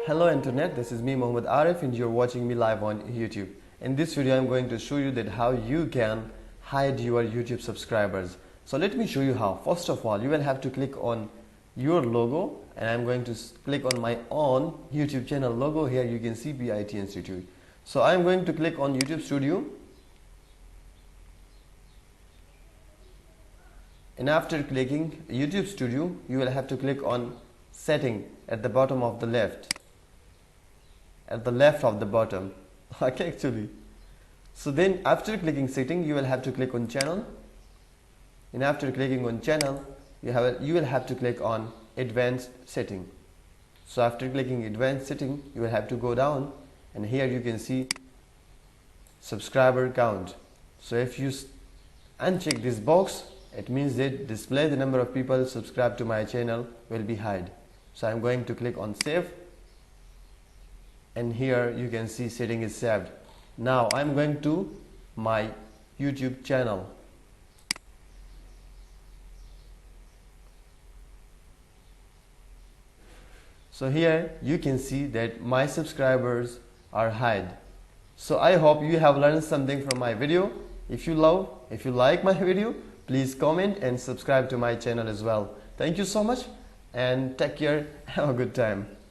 Hello internet, this is me Mohammed Arif and you're watching me live on YouTube. In this video I'm going to show you that how you can hide your YouTube subscribers. So let me show you how. First of all, you will have to click on your logo and I'm going to click on my own YouTube channel logo. Here you can see BIT Institute. So I'm going to click on YouTube Studio. And after clicking YouTube Studio, you will have to click on setting at the bottom of the left. At the left of the bottom. Okay, actually. So then after clicking setting, you will have to click on channel. And after clicking on channel, you will have to click on advanced setting. So after clicking advanced setting, you will have to go down and here you can see subscriber count. So if you uncheck this box, it means that display the number of people subscribed to my channel will be hide. So I'm going to click on save and here you can see setting is saved. Now I'm going to my YouTube channel. So here you can see that my subscribers are hide. So I hope you have learned something from my video. If you like my video, please comment and subscribe to my channel as well. Thank you so much and take care. Have a good time.